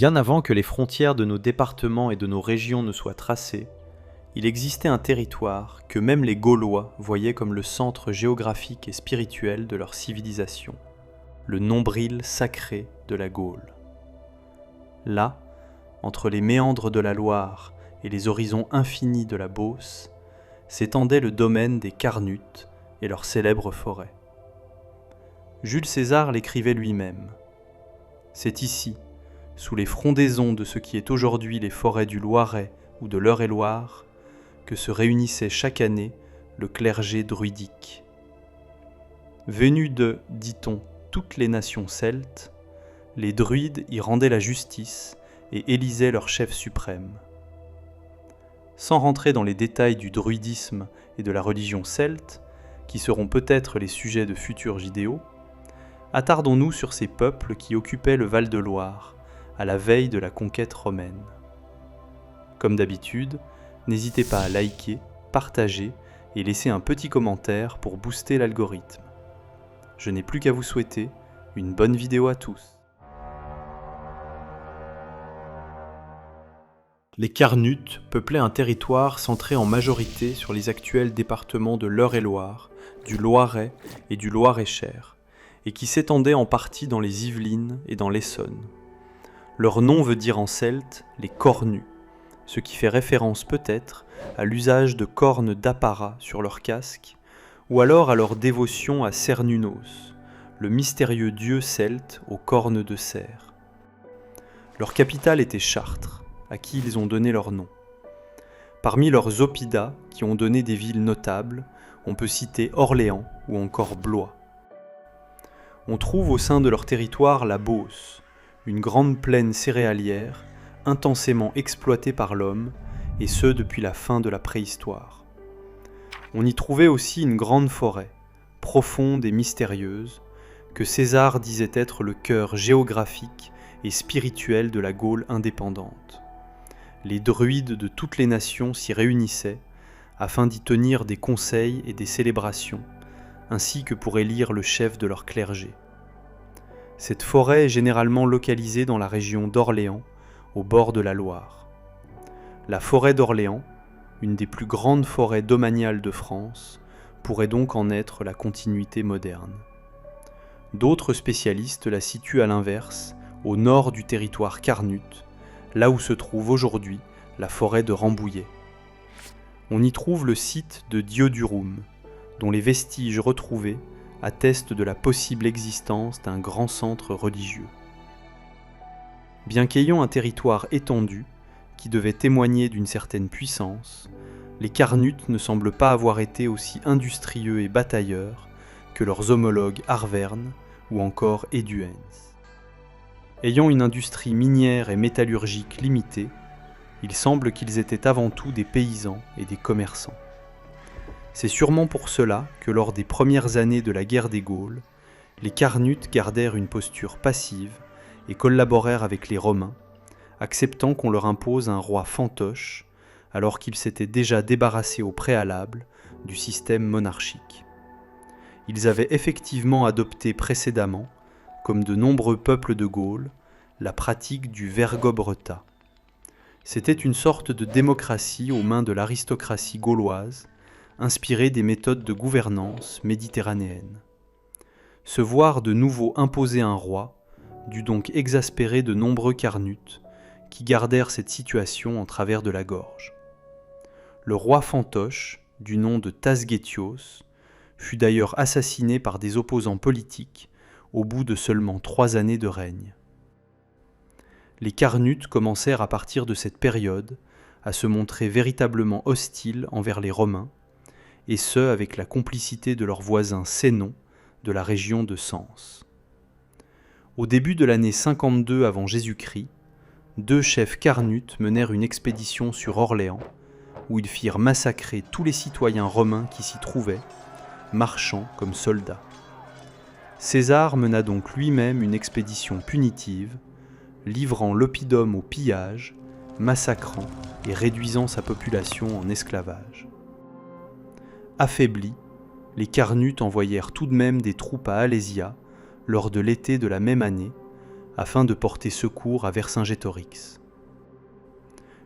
Bien avant que les frontières de nos départements et de nos régions ne soient tracées, il existait un territoire que même les Gaulois voyaient comme le centre géographique et spirituel de leur civilisation, le nombril sacré de la Gaule. Là, entre les méandres de la Loire et les horizons infinis de la Beauce, s'étendait le domaine des Carnutes et leurs célèbres forêts. Jules César l'écrivait lui-même. C'est ici, sous les frondaisons de ce qui est aujourd'hui les forêts du Loiret ou de l'Eure-et-Loir, que se réunissait chaque année le clergé druidique. Venu de, dit-on, toutes les nations celtes, les druides y rendaient la justice et élisaient leur chef suprême. Sans rentrer dans les détails du druidisme et de la religion celte, qui seront peut-être les sujets de futurs vidéos, attardons-nous sur ces peuples qui occupaient le Val-de-Loire, à la veille de la conquête romaine. Comme d'habitude, n'hésitez pas à liker, partager et laisser un petit commentaire pour booster l'algorithme. Je n'ai plus qu'à vous souhaiter une bonne vidéo à tous. Les Carnutes peuplaient un territoire centré en majorité sur les actuels départements de l'Eure-et-Loir, du Loiret et du Loir-et-Cher, et qui s'étendait en partie dans les Yvelines et dans l'Essonne. Leur nom veut dire en celte les cornus, ce qui fait référence peut-être à l'usage de cornes d'apparat sur leur casque, ou alors à leur dévotion à Cernunnos, le mystérieux dieu celte aux cornes de cerf. Leur capitale était Chartres, à qui ils ont donné leur nom. Parmi leurs oppidats qui ont donné des villes notables, on peut citer Orléans ou encore Blois. On trouve au sein de leur territoire la Beauce, une grande plaine céréalière, intensément exploitée par l'homme, et ce depuis la fin de la préhistoire. On y trouvait aussi une grande forêt, profonde et mystérieuse, que César disait être le cœur géographique et spirituel de la Gaule indépendante. Les druides de toutes les nations s'y réunissaient, afin d'y tenir des conseils et des célébrations, ainsi que pour élire le chef de leur clergé. Cette forêt est généralement localisée dans la région d'Orléans, au bord de la Loire. La forêt d'Orléans, une des plus grandes forêts domaniales de France, pourrait donc en être la continuité moderne. D'autres spécialistes la situent à l'inverse, au nord du territoire carnute, là où se trouve aujourd'hui la forêt de Rambouillet. On y trouve le site de Diodurum, dont les vestiges retrouvés attestent de la possible existence d'un grand centre religieux. Bien qu'ayant un territoire étendu, qui devait témoigner d'une certaine puissance, les Carnutes ne semblent pas avoir été aussi industrieux et batailleurs que leurs homologues Arvernes ou encore Éduens. Ayant une industrie minière et métallurgique limitée, il semble qu'ils étaient avant tout des paysans et des commerçants. C'est sûrement pour cela que lors des premières années de la guerre des Gaules, les Carnutes gardèrent une posture passive et collaborèrent avec les Romains, acceptant qu'on leur impose un roi fantoche, alors qu'ils s'étaient déjà débarrassés au préalable du système monarchique. Ils avaient effectivement adopté précédemment, comme de nombreux peuples de Gaule, la pratique du vergobretat. C'était une sorte de démocratie aux mains de l'aristocratie gauloise, inspirée des méthodes de gouvernance méditerranéennes. Se voir de nouveau imposer un roi dut donc exaspérer de nombreux Carnutes, qui gardèrent cette situation en travers de la gorge. Le roi fantoche, du nom de Tasgétios, fut d'ailleurs assassiné par des opposants politiques au bout de seulement 3 années de règne. Les Carnutes commencèrent à partir de cette période à se montrer véritablement hostiles envers les Romains, et ce avec la complicité de leurs voisins sénons de la région de Sens. Au début de l'année 52 avant Jésus-Christ, 2 chefs Carnutes menèrent une expédition sur Orléans, où ils firent massacrer tous les citoyens romains qui s'y trouvaient, marchands comme soldats. César mena donc lui-même une expédition punitive, livrant l'oppidum au pillage, massacrant et réduisant sa population en esclavage. Affaiblis, les Carnutes envoyèrent tout de même des troupes à Alésia lors de l'été de la même année, afin de porter secours à Vercingétorix.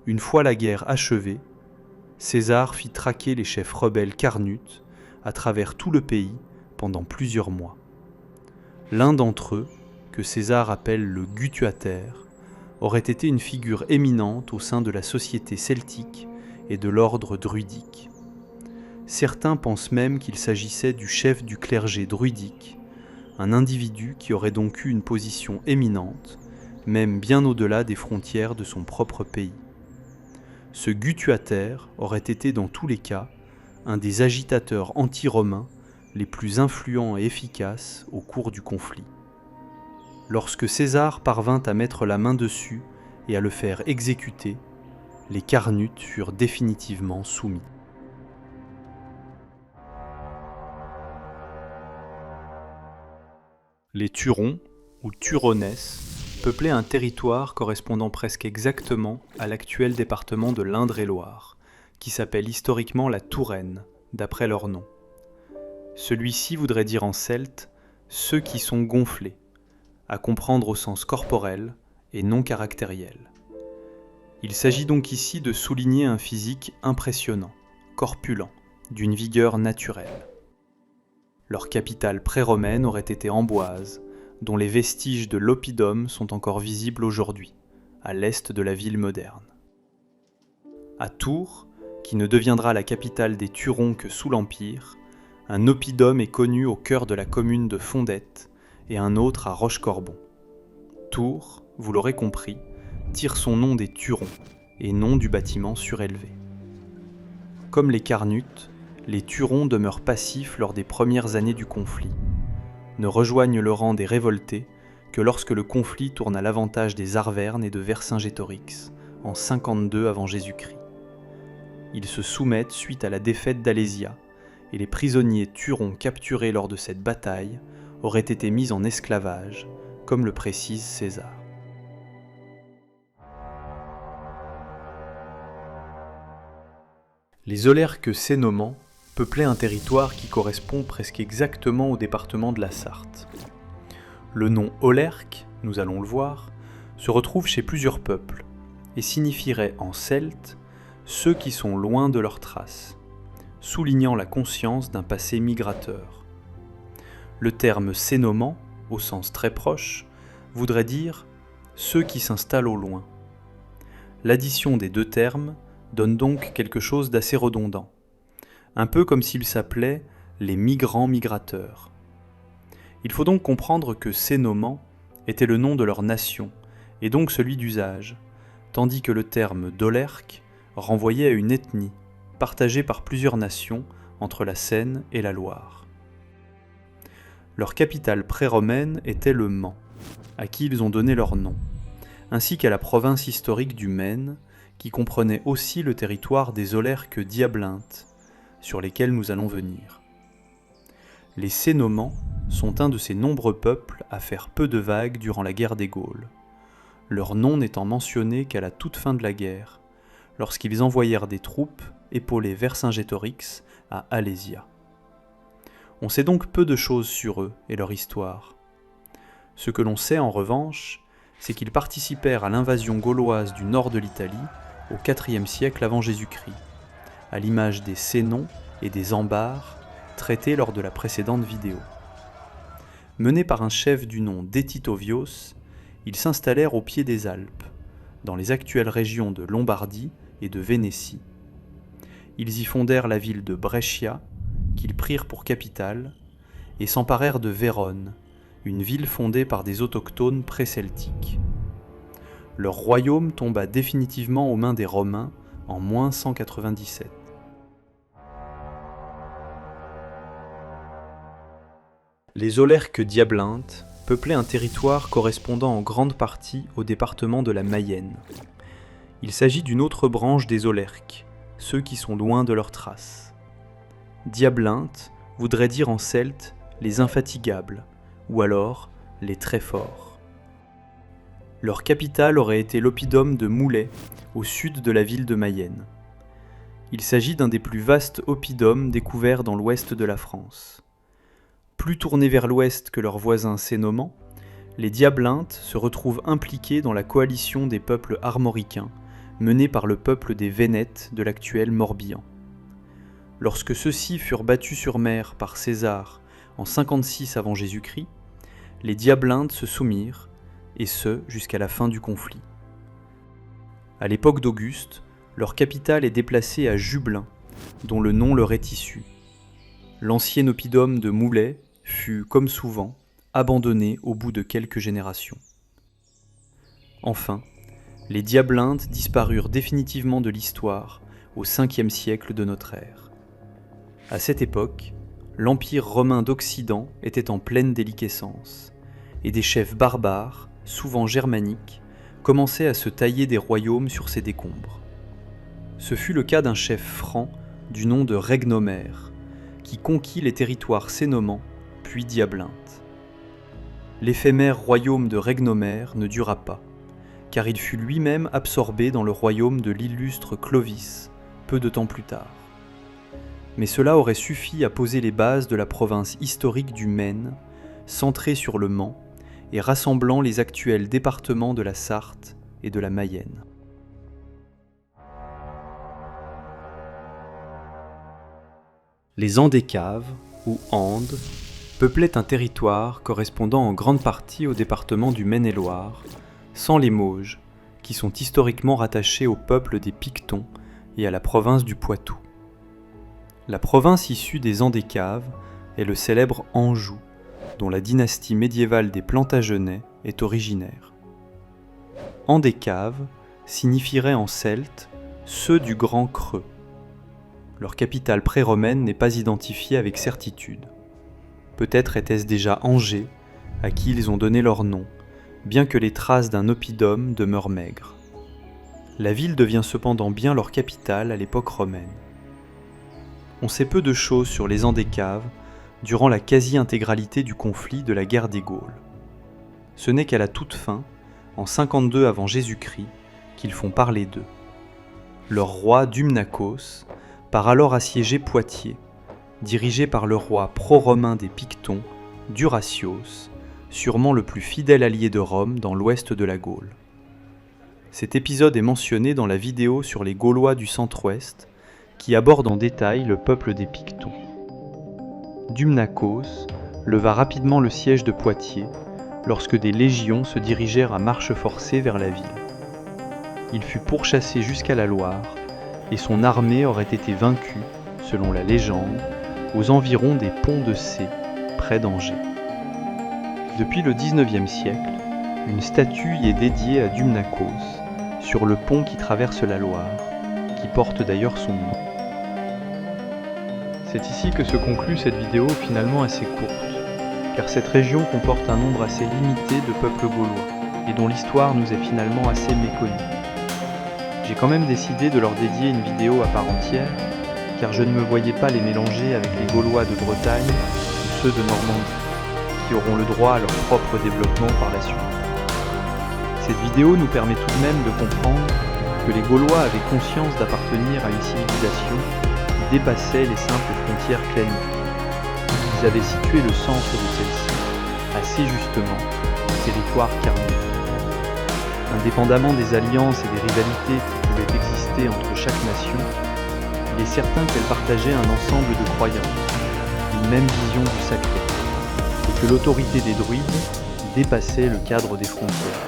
Une fois la guerre achevée, César fit traquer les chefs rebelles carnutes à travers tout le pays pendant plusieurs mois. L'un d'entre eux, que César appelle le Gutuater, aurait été une figure éminente au sein de la société celtique et de l'ordre druidique. Certains pensent même qu'il s'agissait du chef du clergé druidique, un individu qui aurait donc eu une position éminente, même bien au-delà des frontières de son propre pays. Ce Gutuater aurait été dans tous les cas un des agitateurs anti-romains les plus influents et efficaces au cours du conflit. Lorsque César parvint à mettre la main dessus et à le faire exécuter, les Carnutes furent définitivement soumis. Les Turons, ou Turonesses, peuplaient un territoire correspondant presque exactement à l'actuel département de l'Indre-et-Loire, qui s'appelle historiquement la Touraine, d'après leur nom. Celui-ci voudrait dire en celte « ceux qui sont gonflés », à comprendre au sens corporel et non caractériel. Il s'agit donc ici de souligner un physique impressionnant, corpulent, d'une vigueur naturelle. Leur capitale pré-romaine aurait été Amboise, dont les vestiges de l'oppidum sont encore visibles aujourd'hui, à l'est de la ville moderne. À Tours, qui ne deviendra la capitale des Turons que sous l'Empire, un oppidum est connu au cœur de la commune de Fondette et un autre à Rochecorbon. Tours, vous l'aurez compris, tire son nom des Turons et non du bâtiment surélevé. Comme les Carnutes, les Turons demeurent passifs lors des premières années du conflit, ne rejoignent le rang des révoltés que lorsque le conflit tourne à l'avantage des Arvernes et de Vercingétorix, en 52 avant Jésus-Christ. Ils se soumettent suite à la défaite d'Alésia, et les prisonniers Turons capturés lors de cette bataille auraient été mis en esclavage, comme le précise César. Les Aulerques sénomans peuplaient un territoire qui correspond presque exactement au département de la Sarthe. Le nom Aulerque, nous allons le voir, se retrouve chez plusieurs peuples et signifierait en celte ceux qui sont loin de leurs traces, soulignant la conscience d'un passé migrateur. Le terme sénoman, au sens très proche, voudrait dire ceux qui s'installent au loin. L'addition des deux termes donne donc quelque chose d'assez redondant, un peu comme s'ils s'appelaient les migrants migrateurs. Il faut donc comprendre que sénoman était le nom de leur nation, et donc celui d'usage, tandis que le terme d'Aulerque renvoyait à une ethnie, partagée par plusieurs nations entre la Seine et la Loire. Leur capitale pré-romaine était le Mans, à qui ils ont donné leur nom, ainsi qu'à la province historique du Maine, qui comprenait aussi le territoire des Aulerques diablintes, sur lesquels nous allons venir. Les Sénomans sont un de ces nombreux peuples à faire peu de vagues durant la guerre des Gaules, leur nom n'étant mentionné qu'à la toute fin de la guerre, lorsqu'ils envoyèrent des troupes épauler Vercingétorix à Alésia. On sait donc peu de choses sur eux et leur histoire. Ce que l'on sait en revanche, c'est qu'ils participèrent à l'invasion gauloise du nord de l'Italie au IVe siècle avant Jésus-Christ, à l'image des Sénons et des Ambars traités lors de la précédente vidéo. Menés par un chef du nom d'Étitovios, ils s'installèrent au pied des Alpes, dans les actuelles régions de Lombardie et de Vénétie. Ils y fondèrent la ville de Brescia, qu'ils prirent pour capitale, et s'emparèrent de Vérone, une ville fondée par des autochtones pré-celtiques. Leur royaume tomba définitivement aux mains des Romains en 197. Les Aulerques diablintes peuplaient un territoire correspondant en grande partie au département de la Mayenne. Il s'agit d'une autre branche des Aulerques, ceux qui sont loin de leurs traces. Diablinte voudrait dire en celte les infatigables, ou alors les très forts. Leur capitale aurait été l'oppidum de Moulay, au sud de la ville de Mayenne. Il s'agit d'un des plus vastes oppidums découverts dans l'ouest de la France. Plus tournés vers l'ouest que leurs voisins sénomans, les Diablintes se retrouvent impliqués dans la coalition des peuples armoricains, menée par le peuple des Vénètes de l'actuel Morbihan. Lorsque ceux-ci furent battus sur mer par César en 56 avant Jésus-Christ, les Diablintes se soumirent, et ce jusqu'à la fin du conflit. À l'époque d'Auguste, leur capitale est déplacée à Jublain, dont le nom leur est issu. L'ancien oppidum de Moulay fut, comme souvent, abandonné au bout de quelques générations. Enfin, les Diablintes disparurent définitivement de l'histoire au 5e siècle de notre ère. À cette époque, l'Empire romain d'Occident était en pleine déliquescence, et des chefs barbares, souvent germaniques, commençaient à se tailler des royaumes sur ses décombres. Ce fut le cas d'un chef franc du nom de Régnomère, qui conquit les territoires sénomans, puis Diablintes. L'éphémère royaume de Régnomère ne dura pas, car il fut lui-même absorbé dans le royaume de l'illustre Clovis, peu de temps plus tard. Mais cela aurait suffi à poser les bases de la province historique du Maine, centrée sur le Mans, et rassemblant les actuels départements de la Sarthe et de la Mayenne. Les Andécaves, ou Andes, peuplaient un territoire correspondant en grande partie au département du Maine-et-Loire, sans les Mauges, qui sont historiquement rattachés au peuple des Pictons et à la province du Poitou. La province issue des Andécaves est le célèbre Anjou, dont la dynastie médiévale des Plantagenets est originaire. Andécaves signifierait en celte ceux du Grand Creux. Leur capitale pré-romaine n'est pas identifiée avec certitude. Peut-être était-ce déjà Angers, à qui ils ont donné leur nom, bien que les traces d'un oppidum demeurent maigres. La ville devient cependant bien leur capitale à l'époque romaine. On sait peu de choses sur les Andécaves durant la quasi-intégralité du conflit de la guerre des Gaules. Ce n'est qu'à la toute fin, en 52 avant Jésus-Christ, qu'ils font parler d'eux. Leur roi Dumnacos part alors assiéger Poitiers, dirigé par le roi pro-romain des Pictons, Duracios, sûrement le plus fidèle allié de Rome dans l'ouest de la Gaule. Cet épisode est mentionné dans la vidéo sur les Gaulois du centre-ouest, qui aborde en détail le peuple des Pictons. Dumnacos leva rapidement le siège de Poitiers lorsque des légions se dirigèrent à marche forcée vers la ville. Il fut pourchassé jusqu'à la Loire et son armée aurait été vaincue, selon la légende, aux environs des ponts de Cé, près d'Angers. Depuis le XIXe siècle, une statue y est dédiée à Dumnacos, sur le pont qui traverse la Loire, qui porte d'ailleurs son nom. C'est ici que se conclut cette vidéo finalement assez courte, car cette région comporte un nombre assez limité de peuples gaulois, et dont l'histoire nous est finalement assez méconnue. J'ai quand même décidé de leur dédier une vidéo à part entière, car je ne me voyais pas les mélanger avec les Gaulois de Bretagne ou ceux de Normandie, qui auront le droit à leur propre développement par la suite. Cette vidéo nous permet tout de même de comprendre que les Gaulois avaient conscience d'appartenir à une civilisation qui dépassait les simples frontières claniques. Ils avaient situé le centre de celle-ci, assez justement, le territoire carnivore. Indépendamment des alliances et des rivalités qui pouvaient exister entre chaque nation, il est certain qu'elles partageaient un ensemble de croyances, une même vision du sacré, et que l'autorité des druides dépassait le cadre des frontières.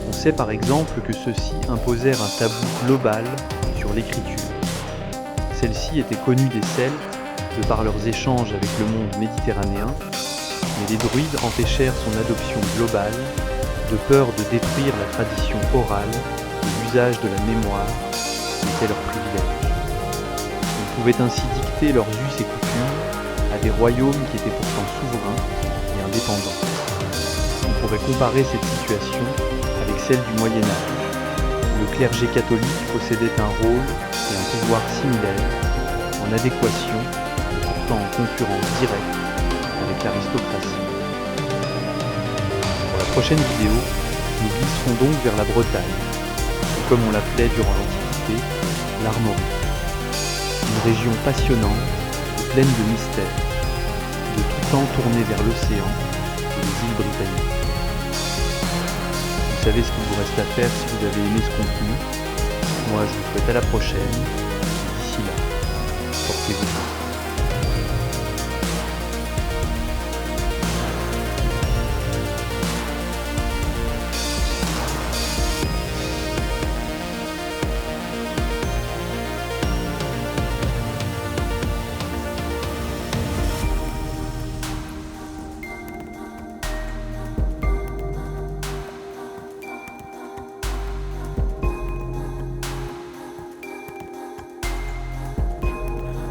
On sait par exemple que ceux-ci imposèrent un tabou global sur l'écriture. Celle-ci était connue des Celtes de par leurs échanges avec le monde méditerranéen, mais les druides empêchèrent son adoption globale de peur de détruire la tradition orale et l'usage de la mémoire qui était leur privilège. Ils pouvaient ainsi dicter leurs us et coutumes à des royaumes qui étaient pourtant souverains et indépendants. On pourrait comparer cette situation avec celle du Moyen-Âge. Le clergé catholique possédait un rôle et un pouvoir similaires, en adéquation et pourtant en concurrence directe avec l'aristocratie. Pour la prochaine vidéo, nous glisserons donc vers la Bretagne, ou comme on l'appelait durant l'Antiquité, l'Armorique. Une région passionnante et pleine de mystères, de tout temps tournée vers l'océan et les îles britanniques. savez ce qu'il vous reste à faire si vous avez aimé ce contenu. Moi, je vous souhaite à la prochaine. D'ici là, portez-vous bien.